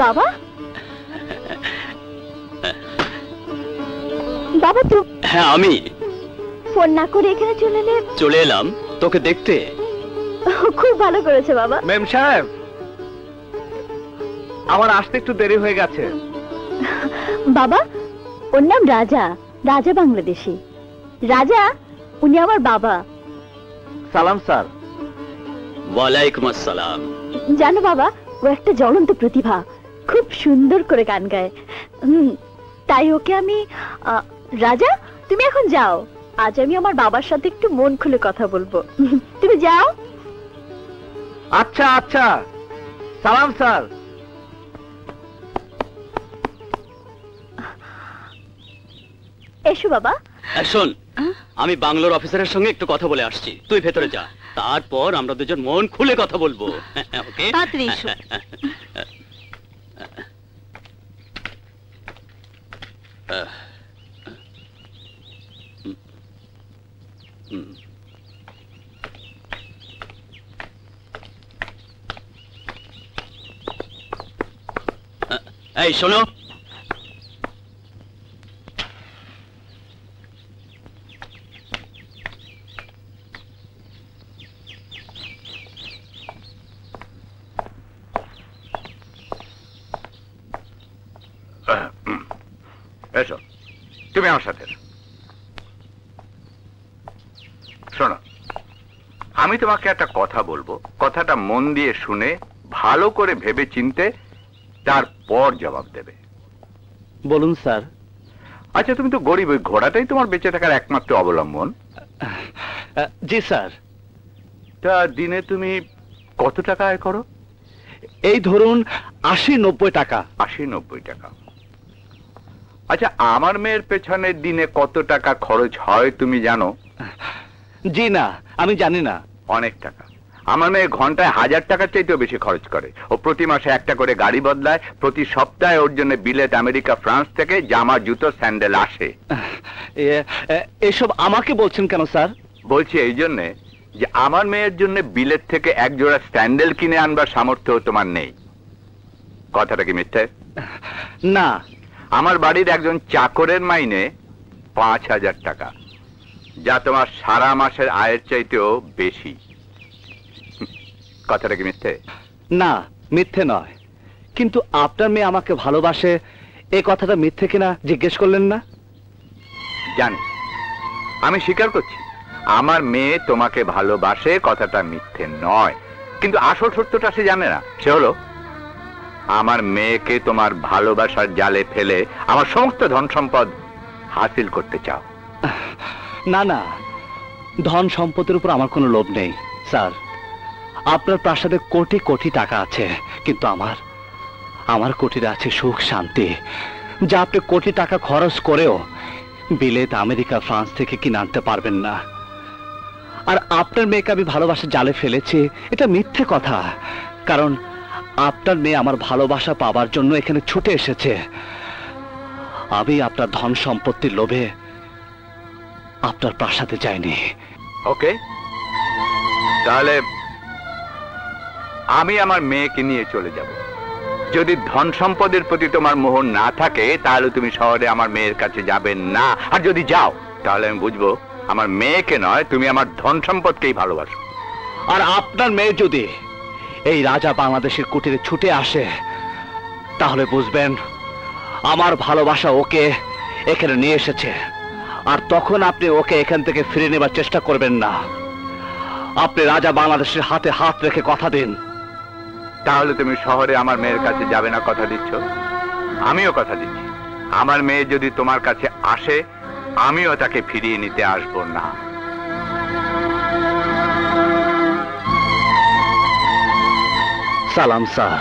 বাবা, বাবা তো। হ্যাঁ আমি। ফোন না করে এখানে চলে এলাম তোকে দেখতে। খুব ভালো করেছে বাবা। মেম সাহেব, আমার আসতে একটু দেরি হয়ে গেছে। বাবা, ওর নাম রাজা, রাজা বাংলাদেশী। রাজা, উনি আমার বাবা। সালাম স্যার। ওয়ালাইকুম আসসালাম। জানো বাবা, ও একটা জ্বলন্ত প্রতিভা, খুব সুন্দর করে গান গায়। তাই ওকে আমি। রাজা, তুমি এখন যাও, আজ আমি আমার বাবার সাথে একটু মন খুলে কথা বলবো। তুমি যাও। আচ্ছা আচ্ছা, সালাম স্যার। এসো বাবা। শোন, আমি বাংলোর অফিসারের সঙ্গে একটু কথা বলে আসছি, তুই ভেতরে যা, তারপর আমরা দুজন মন খুলে কথা বলবো। ওকে? তাড়াতাড়ি এসো। এই শোনো, এসো, তুমি আমার সাথে শোনো। আমি তোমাকে একটা কথা বলবো, কথাটা মন দিয়ে শুনে ভালো করে ভেবে চিনতে তারপর জবাব দেবে। বলুন স্যার। আচ্ছা, তুমি তো গরিব, ওই ঘোড়াটাই তোমার বেঁচে থাকার একমাত্র অবলম্বন। জি স্যার। তা দিনে তুমি কত টাকা আয় করো? এই ধরুন 80-90 টাকা। 80-90 টাকা। আচ্ছা, আমার মেয়ের পেছনে দিনে কত টাকা খরচ হয় তুমি জানো? জি না, আমি জানি না। অনেক টাকা। আমার মেয়ে ঘন্টায় 1000 টাকার চাইতেও বেশি খরচ করে। ও প্রতি মাসে একটা করে গাড়ি বদলায়, প্রতি সপ্তাহে ওর জন্য বিলেত, আমেরিকা, ফ্রান্স থেকে জামা, জুতো, স্যান্ডেল আসে। এসব আমাকে বলছেন কেন স্যার? বলছি এই জন্যে যে আমার মেয়ের জন্য বিলেত থেকে এক জোড়া স্যান্ডেল কিনে আনবার সামর্থ্য তোমার নেই। কথাটা কি মিথ্যে? না। আমার বাড়ির একজন চাকরের মাইনে 5000 টাকা, যা তোমার সারা মাসের আয়ের চাইতেও বেশি। কথাটা কি মিথ্যে? না, মিথ্যে নয়। কিন্তু আপনার মেয়ে আমাকে ভালোবাসে, এই কথাটা মিথ্যে কিনা জিজ্ঞেস করলেন না? জানি, আমি স্বীকার করছি আমার মেয়ে তোমাকে ভালোবাসে, কথাটা মিথ্যে নয়। কিন্তু আসল সত্যটা সে জানে না। সে হলো, আমার মেয়েকে তোমার ভালোবাসার জালে ফেলে আমার সমস্ত ধন সম্পদ হাসিল করতে চাও। না না, ধন সম্পদের উপর আমার কোনো লোভ নেই স্যার। আপনার প্রাসাদে কোটি কোটি টাকা আছে, কিন্তু আমার কোটিতে আছে সুখ, শান্তি, যা আপনি কোটি টাকা খরচ করেও বিলেত, আমেরিকা, ফ্রান্স থেকে কিনে আনতে পারবেন না। আর আপনার মেয়েকে আমি ভালোবাসার জালে ফেলেছি, এটা মিথ্যে কথা। কারণ আপনার মেয়ে আমার ভালোবাসা পাবার জন্য এখানে ছুটে এসেছে। আমি আপনার ধন সম্পত্তির লোভে আপনার প্রাসাদে যাইনি। ওকে, তাহলে আমি আমার মেয়েকে নিয়ে চলে যাব। যদি ধন সম্পদের প্রতি তোমার মোহ না থাকে, তাহলে তুমি শহরে আমার মেয়ের কাছে যাবে না। আর যদি যাও, তাহলে আমি বুঝবো আমার মেয়েকে নয়, তুমি আমার ধন সম্পদকেই ভালোবাসো। আর আপনার মেয়ে যদি এই রাজা বাংলাদেশের কুটিরে ছুটে আসে, তাহলে বুঝবেন আমার ভালোবাসা ওকে এখানে নিয়ে এসেছে। আর তখন আপনি ওকে এখান থেকে ফিরে নেবার চেষ্টা করবেন না। আপনি রাজা বাংলাদেশের হাতে হাত রেখে কথা দিন। তাহলে তুমি শহরে আমার মেয়ের কাছে যাবে না, কথা দিচ্ছ? আমিও কথা দিচ্ছি, আমার মেয়ে যদি তোমার কাছে আসে, আমিও তাকে ফিরিয়ে নিতে আসবো না। সালাম স্যার।